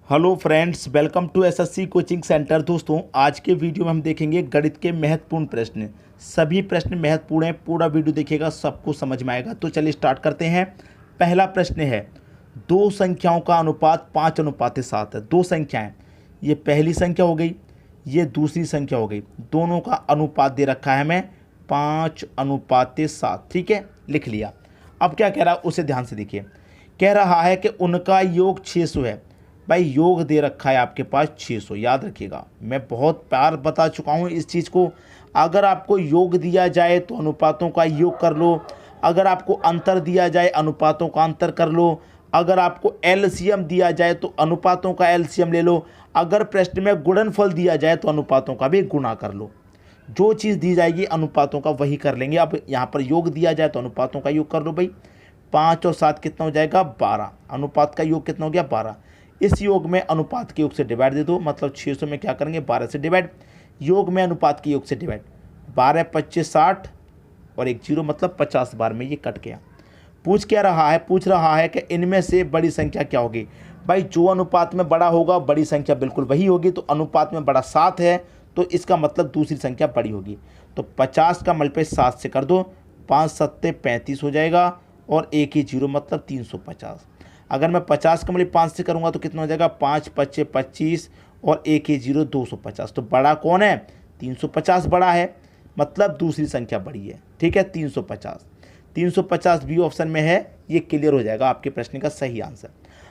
Hello friends, welcome to SSC coaching centre. दोस्तों, आज के वीडियो में हम देखेंगे गणित के महत्वपूर्ण प्रश्न। सभी प्रश्न महत्वपूर्ण हैं, पूरा वीडियो देखिएगा, सबको समझ में आएगा। तो चलिए स्टार्ट करते हैं। पहला प्रश्न है, दो संख्याओं का अनुपात 5:7 है। दो संख्याएं, ये पहली संख्या हो गई, ये दूसरी संख्या हो गई। दोनों का अनुपात दे रखा है हमें 5:7। ठीक है, लिख लिया। अब क्या कह रहा है उसे ध्यान से देखिए। कह रहा है कि उनका योग 600 है। भाई, योग दे रखा है आपके पास 600। याद रखिएगा, मैं बहुत बार बता चुका हूँ इस चीज़ को। अगर आपको योग दिया जाए तो अनुपातों का योग कर लो। अगर आपको अंतर दिया जाए, अनुपातों का अंतर कर लो। अगर आपको एलसीएम दिया जाए तो अनुपातों का एलसीएम ले लो। अगर प्रश्न में गुणनफल दिया जाए तो अनुपातों का भी गुणा कर लो। जो चीज़ दी जाएगी अनुपातों का वही कर लेंगे। अब यहाँ पर योग दिया जाए तो अनुपातों का योग कर लो। भाई, 5 और 7 कितना हो जाएगा? 12। अनुपात का योग कितना हो गया? 12। इस योग में अनुपात के योग से डिवाइड दे दो, मतलब 600 में क्या करेंगे? 12 से डिवाइड। योग में अनुपात के योग से डिवाइड। 12 25 60 और एक जीरो, मतलब 50 बार में ये कट गया। पूछ रहा है कि इनमें से बड़ी संख्या क्या होगी? भाई, जो अनुपात में बड़ा होगा बड़ी संख्या बिल्कुल वही होगी। तो अनुपात में बड़ा 7 है, तो इसका मतलब दूसरी संख्या बड़ी होगी। तो 50 का मल्टीप्लाई 7 से कर दो, 5 7 35 हो जाएगा और एक ही जीरो, मतलब 350। अगर मैं 50 का मल्टीप्लाई 5 से करूँगा तो कितना हो जाएगा? 5 5 25 और एक ही जीरो, 250। तो बड़ा कौन है? 350 बड़ा है, मतलब दूसरी संख्या बड़ी है। ठीक है, 350 बी ऑप्शन में है। ये क्लियर हो जाएगा आपके प्रश्न का सही आंसर।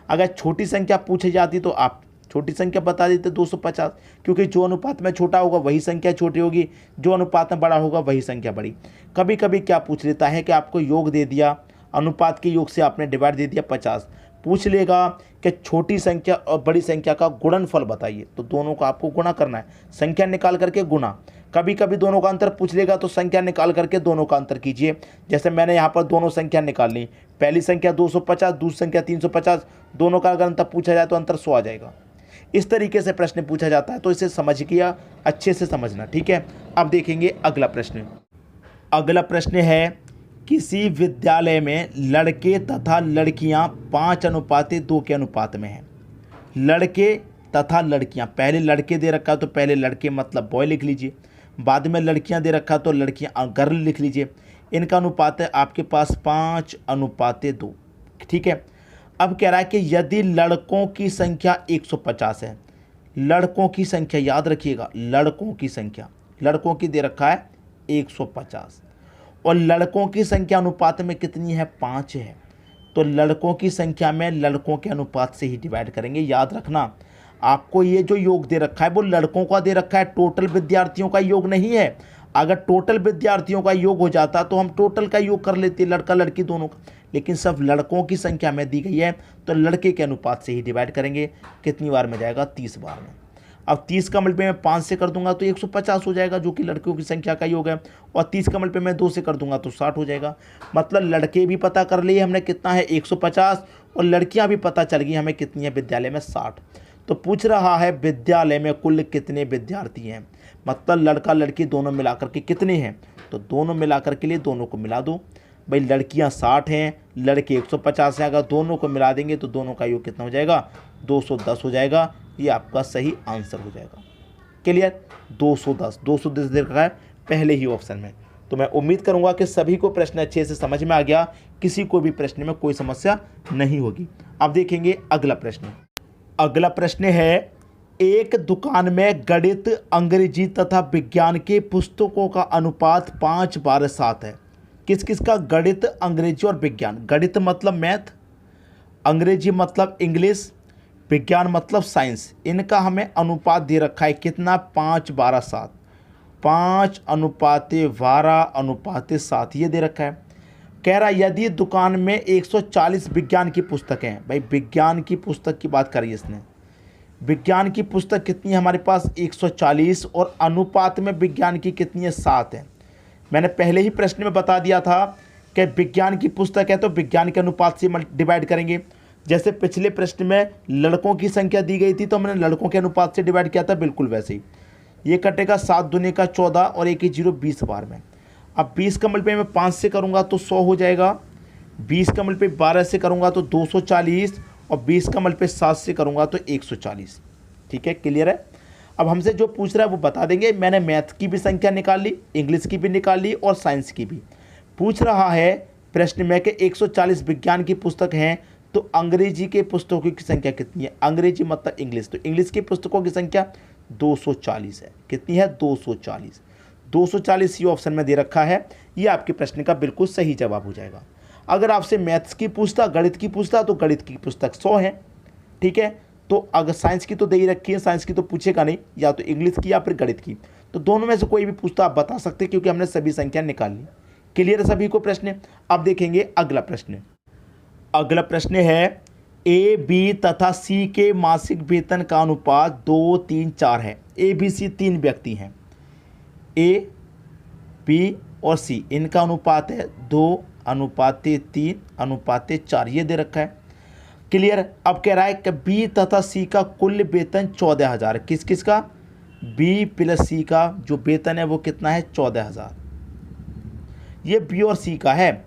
अगर छोटी संख्या पूछी जाती तो आप छोटी संख्या बता देते 250, क्योंकि जो अनुपात में छोटा होगा वही संख्या छोटी होगी, जो अनुपात में बड़ा होगा वही संख्या बड़ी। कभी कभी क्या पूछ लेता है कि आपको योग दे दिया, अनुपात के योग से आपने डिवाइड दे दिया 50। पूछ लेगा कि छोटी संख्या और बड़ी संख्या का गुणनफल बताइए, तो दोनों का आपको गुणा करना है, संख्या निकाल करके गुणा। कभी कभी दोनों का अंतर पूछ लेगा तो संख्या निकाल करके दोनों का अंतर कीजिए। जैसे मैंने यहाँ पर दोनों संख्या निकाल ली, पहली संख्या 250, दूसरी संख्या 350। दोनों का अगर अंतर पूछा जाए तो अंतर 100 आ जाएगा। इस तरीके से प्रश्न पूछा जाता है, तो इसे समझ किया, अच्छे से समझना। ठीक है, अब देखेंगे अगला प्रश्न। अगला प्रश्न है, किसी विद्यालय में लड़के तथा लड़कियां 5:2 के अनुपात में हैं। लड़के तथा लड़कियां, पहले लड़के दे रखा तो पहले लड़के मतलब बॉय लिख लीजिए, बाद में लड़कियां दे रखा तो लड़कियां गर्ल लिख लीजिए। इनका अनुपात है आपके पास 5:2। ठीक है, अब कह रहा है कि यदि लड़कों की संख्या 150 है, लड़कों की संख्या याद रखिएगा, लड़कों की संख्या, लड़कों की दे रखा है 150 और लड़कों की संख्या अनुपात में कितनी है? 5 है। तो लड़कों की संख्या में लड़कों के अनुपात से ही डिवाइड करेंगे। याद रखना, आपको ये जो योग दे रखा है वो लड़कों का दे रखा है, टोटल विद्यार्थियों का योग नहीं है। अगर टोटल विद्यार्थियों का योग हो जाता तो हम टोटल का योग कर लेते, लड़का लड़की दोनों का, लेकिन सब लड़कों की संख्या में दी गई है, तो लड़के के अनुपात से ही डिवाइड करेंगे। कितनी बार में जाएगा? 30 बार में। अब 30 का मल्टीप्लाई मैं 5 से कर दूंगा तो 150 हो जाएगा, जो कि लड़कियों की संख्या का योग है। और 30 का मल्टीप्लाई मैं 2 से कर दूंगा तो 60 हो जाएगा। मतलब लड़के भी पता कर लिए हमने कितना है, 150, और लड़कियां भी पता चल गई हमें कितनी है विद्यालय में, 60। तो पूछ रहा है विद्यालय में कुल कितने विद्यार्थी हैं, मतलब लड़का लड़की दोनों मिलाकर के कितने हैं। तो दोनों मिलाकर के लिए दोनों को मिला दो। भाई, लड़कियां 60 हैं, लड़के 150 हैं। अगर दोनों को मिला देंगे तो दोनों का योग कितना हो जाएगा? 210 हो जाएगा। ये आपका सही आंसर हो जाएगा। क्लियर? 210 दे रखा है पहले ही ऑप्शन में। तो मैं उम्मीद करूंगा कि सभी को प्रश्न अच्छे से समझ में आ गया, किसी को भी प्रश्न में कोई समस्या नहीं होगी। अब देखेंगे अगला प्रश्न। अगला प्रश्न है, एक दुकान में गणित, अंग्रेजी तथा विज्ञान के पुस्तकों का अनुपात 5:7 है। किस किस का? गणित, अंग्रेजी और विज्ञान। गणित मतलब मैथ, अंग्रेजी मतलब इंग्लिश, विज्ञान मतलब साइंस। इनका हमें अनुपात दे रखा है कितना? 5:7। 5:12:7 ये दे रखा है। कह रहा है यदि दुकान में 140 विज्ञान की पुस्तकें हैं। भाई, विज्ञान की पुस्तक की बात करी इसने। विज्ञान की पुस्तक कितनी है हमारे पास? 140, और अनुपात में विज्ञान की कितनी है? 7 है। मैंने पहले ही प्रश्न में बता दिया था कि विज्ञान की पुस्तक है तो विज्ञान के अनुपात से डिवाइड करेंगे। जैसे पिछले प्रश्न में लड़कों की संख्या दी गई थी तो हमने लड़कों के अनुपात से डिवाइड किया था, बिल्कुल वैसे ही ये कटेगा। 7 दूनी का 14 और एक ही जीरो, 20 बार में। अब 20 का मल्टीप्लाई मैं 5 से करूँगा तो 100 हो जाएगा। 20 का मल्टीप्लाई 12 से करूँगा तो 240 और 20 का मल्टीप्लाई 7 से करूँगा तो 140। ठीक है, क्लियर है। अब हमसे जो पूछ रहा है वो बता देंगे। मैंने मैथ की भी संख्या निकाल ली, इंग्लिश की भी निकाल ली और साइंस की भी। पूछ रहा है प्रश्न में कि 140 विज्ञान की पुस्तक हैं तो अंग्रेजी के पुस्तकों की संख्या कितनी है। अंग्रेजी मतलब इंग्लिश, तो इंग्लिश की पुस्तकों की संख्या 240 है। कितनी है? 240। 240 ये ऑप्शन में दे रखा है। ये आपके प्रश्न का बिल्कुल सही जवाब हो जाएगा। अगर आपसे मैथ्स की पूछता, गणित की पूछता, तो गणित की पुस्तक 100 है। ठीक है, तो अगर साइंस की तो दे ही रखी है, साइंस की तो पूछेगा नहीं, या तो इंग्लिश की या फिर गणित की, तो दोनों में से कोई भी पूछता आप बता सकते, क्योंकि हमने सभी संख्या निकाल ली। क्लियर है सभी को प्रश्न? अब देखेंगे अगला प्रश्न। अगला प्रश्न है ए, बी तथा सी के मासिक वेतन का अनुपात 2, 3, 4 है। ए, बी, सी 3 व्यक्ति हैं। ए, बी और सी, इनका अनुपात है 2:3:4, ये दे रखा है। क्लियर। अब कह रहा है कि बी तथा सी का कुल वेतन 14,000। किस किस का? बी प्लस सी का जो वेतन है वो कितना है? 14,000। ये बी और सी का है,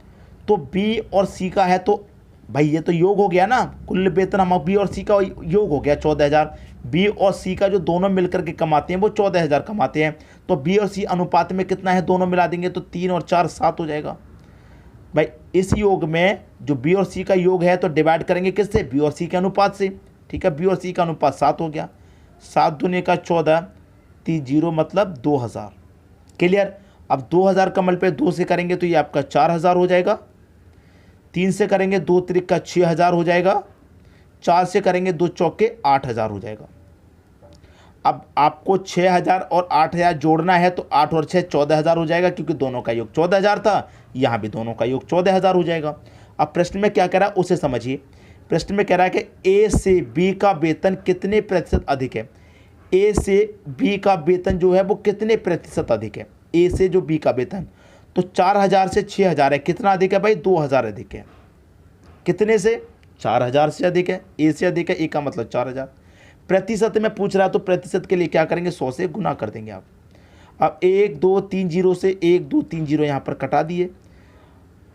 तो बी और सी का है तो भाई ये तो योग हो गया ना, कुल वेतन हम बी और सी का योग हो गया 14,000। बी और सी का जो दोनों मिलकर के कमाते हैं वो 14,000 कमाते हैं, तो बी और सी अनुपात में कितना है? दोनों मिला देंगे तो 3 और 4 7 हो जाएगा। भाई इस योग में जो बी और सी का योग है तो डिवाइड करेंगे किससे? बी और सी के अनुपात से। ठीक है, बी और सी का अनुपात 7 हो गया। 7 दूनी का 14, 30 मतलब 2,000। क्लियर। अब 2,000 का मल्टीप्लाई 2 से करेंगे तो ये आपका 4,000 हो जाएगा। 3 से करेंगे 2 त्रिक का 6,000 हो जाएगा। 4 से करेंगे 2 चौके 8,000 हो जाएगा। अब आपको 6,000 और 8,000 जोड़ना है तो 8 और 6 14,000 हो जाएगा, क्योंकि दोनों का योग 14,000 था, यहाँ भी दोनों का योग 14,000 हो जाएगा। अब प्रश्न में क्या कह रहा है उसे समझिए। प्रश्न में कह रहा है कि ए से बी का वेतन कितने प्रतिशत अधिक है। ए से बी का वेतन जो है वो कितने प्रतिशत अधिक है। ए से जो बी का वेतन, तो 4,000 से 6,000 है, कितना अधिक है भाई? 2,000 अधिक है। कितने से? 4,000 से अधिक है। ए से अधिक है, ए का मतलब 4,000। प्रतिशत में पूछ रहा है तो प्रतिशत के लिए क्या करेंगे? 100 से गुना कर देंगे आप। अब 1 2 3 0 से 1 2 3 0 यहाँ पर कटा दिए।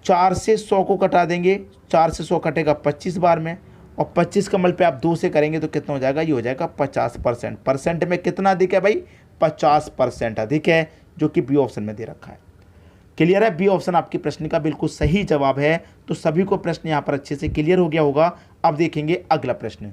4 से 100 को कटा देंगे, 4 से 100 कटेगा 25 बार में, और 25 का मल्टीप्लाई आप 2 से करेंगे तो कितना हो जाएगा? ये हो जाएगा 50%। परसेंट में कितना अधिक है भाई? 50% अधिक है, जो कि बी ऑप्शन में दे रखा है। क्लियर है? बी ऑप्शन आपके प्रश्न का बिल्कुल सही जवाब है। तो सभी को प्रश्न यहाँ पर अच्छे से क्लियर हो गया होगा। अब देखेंगे अगला प्रश्न।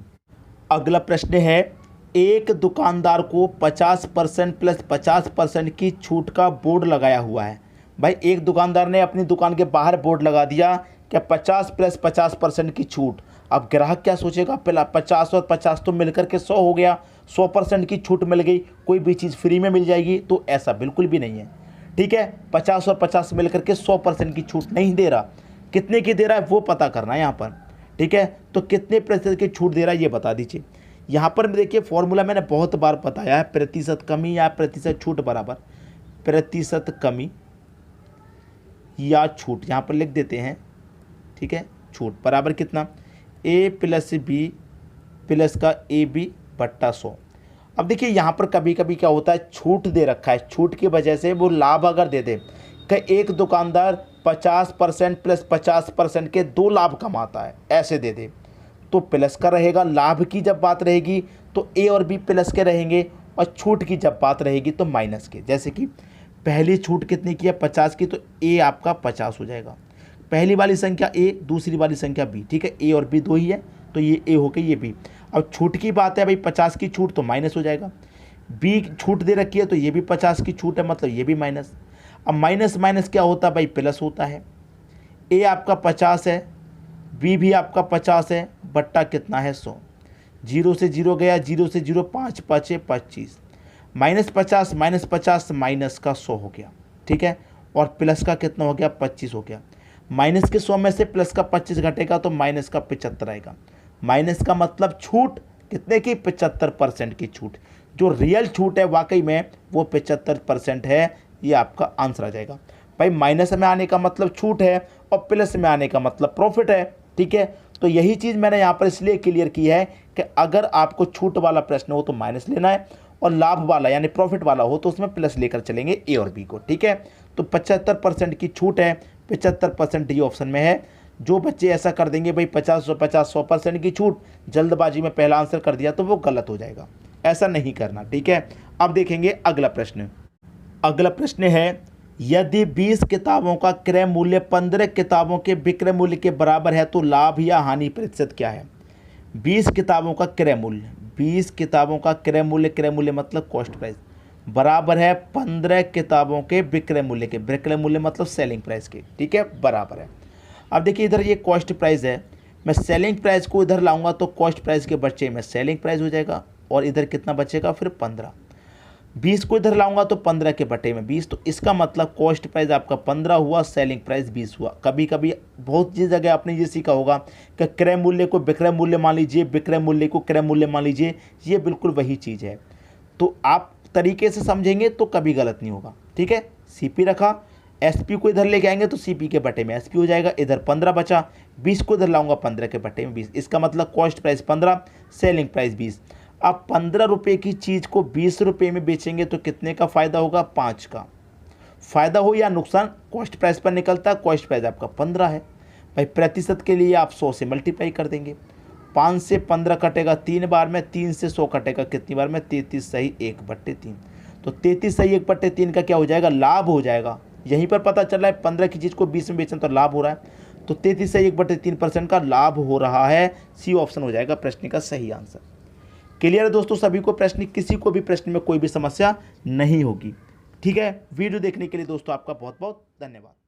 अगला प्रश्न है एक दुकानदार को 50% प्लस 50% की छूट का बोर्ड लगाया हुआ है। भाई एक दुकानदार ने अपनी दुकान के बाहर बोर्ड लगा दिया कि 50 प्लस 50% की छूट। अब ग्राहक क्या सोचेगा? पहला 50 और 50 तो मिलकर के 100 हो गया, 100% की छूट मिल गई, कोई भी चीज़ फ्री में मिल जाएगी, तो ऐसा बिल्कुल भी नहीं है। ठीक है, 50 और 50 मिलकर के 100% की छूट नहीं दे रहा। कितने की दे रहा है वो पता करना है यहाँ पर। ठीक है, तो कितने प्रतिशत की छूट दे रहा है ये बता दीजिए। यहाँ पर देखिए फॉर्मूला मैंने बहुत बार बताया है, प्रतिशत कमी या प्रतिशत छूट बराबर प्रतिशत कमी या छूट, यहाँ पर लिख देते हैं। ठीक है, छूट बराबर कितना? ए प्लस बी प्लस का ए बी बट्टा 100। अब देखिए यहाँ पर कभी कभी क्या होता है, छूट दे रखा है, छूट की वजह से वो लाभ अगर दे दे कि एक दुकानदार 50% प्लस 50% के 2 लाभ कमाता है, ऐसे दे दे तो प्लस का रहेगा। लाभ की जब बात रहेगी तो ए और बी प्लस के रहेंगे, और छूट की जब बात रहेगी तो माइनस के। जैसे कि पहली छूट कितनी की है? 50 की, तो ए आपका 50 हो जाएगा। पहली वाली संख्या ए, दूसरी वाली संख्या बी। ठीक है, ए और बी 2 ही है, तो ये ए हो गई, ये बी। अब छूट की बात है भाई, 50 की छूट तो माइनस हो जाएगा। बी छूट दे रखी है तो ये भी 50 की छूट है, मतलब ये भी माइनस। अब माइनस माइनस क्या होता है भाई? प्लस होता है। ए आपका 50 है, बी भी आपका 50 है, बट्टा कितना है? 100। 0 से 0 गया, 0 से 0 5 5 25, -50 -50 माइनस का 100 हो गया। ठीक है, और प्लस का कितना हो गया? 25 हो गया। माइनस के 100 में से प्लस का 25 घटेगा तो माइनस का 75 आएगा। माइनस का मतलब छूट कितने की? 75% की छूट। जो रियल छूट है वाकई में वो 75% है, ये आपका आंसर आ जाएगा। भाई माइनस में आने का मतलब छूट है और प्लस में आने का मतलब प्रॉफिट है। ठीक है, तो यही चीज़ मैंने यहाँ पर इसलिए क्लियर की है कि अगर आपको छूट वाला प्रश्न हो तो माइनस लेना है, और लाभ वाला यानी प्रॉफिट वाला हो तो उसमें प्लस लेकर चलेंगे ए और बी को। ठीक है, तो 75% की छूट है, 75% डी ऑप्शन में है, जो बच्चे ऐसा कर देंगे भाई 50 की छूट, जल्दबाजी में पहला आंसर कर दिया, तो वो गलत हो जाएगा। ऐसा नहीं करना, ठीक है। अब देखेंगे अगला प्रश्न। अगला प्रश्न है, यदि 20 किताबों का क्रय मूल्य 15 किताबों के विक्रय मूल्य के बराबर है तो लाभ या हानि प्रतिशत क्या है। 20 किताबों का क्रय मूल्य, 20 किताबों का क्रय मूल्य मतलब कॉस्ट प्राइस, बराबर है 15 किताबों के विक्रय मूल्य के, विक्रय मूल्य मतलब सेलिंग प्राइस के, ठीक है, बराबर है। अब देखिए इधर ये कॉस्ट प्राइस है, मैं सेलिंग प्राइस को इधर लाऊंगा तो कॉस्ट प्राइस के बच्चे में सेलिंग प्राइस हो जाएगा, और इधर कितना बचेगा फिर 15। 20 को इधर लाऊंगा तो 15 के बटे में 20, तो इसका मतलब कॉस्ट प्राइस आपका 15 हुआ, सेलिंग प्राइस 20 हुआ। कभी कभी बहुत सी जगह आपने ये सीखा होगा कि क्रय मूल्य को विक्रय मूल्य मान लीजिए, विक्रय मूल्य को क्रय मूल्य मान लीजिए, ये बिल्कुल वही चीज़ है। तो आप तरीके से समझेंगे तो कभी गलत नहीं होगा, ठीक है। सीपी रखा, एसपी को इधर लेके आएंगे तो सीपी के बटे में एसपी हो जाएगा, इधर 15 बचा, 20 को इधर लाऊंगा 15 के बटे में 20, इसका मतलब कॉस्ट प्राइस 15, सेलिंग प्राइस 20। अब 15 रुपये की चीज़ को 20 रुपये में बेचेंगे तो कितने का फ़ायदा होगा, 5 का। फ़ायदा हो या नुकसान कॉस्ट प्राइस पर निकलता है, कॉस्ट प्राइस आपका 15 है भाई। प्रतिशत के लिए आप 100 से मल्टीप्लाई कर देंगे, 5 से 15 कटेगा 3 बार में, 3 से 100 कटेगा कितनी बार में, 33 सही 1/3। तो 33 सही 1/3 का क्या हो जाएगा, लाभ हो जाएगा। यहीं पर पता चल रहा है 15 की चीज़ को 20 में बेचना तो लाभ हो रहा है, तो 33 सही 1/3% का लाभ हो रहा है। सी ऑप्शन हो जाएगा प्रश्न का सही आंसर। क्लियर है दोस्तों सभी को प्रश्न, किसी को भी प्रश्न में कोई भी समस्या नहीं होगी, ठीक है। वीडियो देखने के लिए दोस्तों आपका बहुत बहुत धन्यवाद।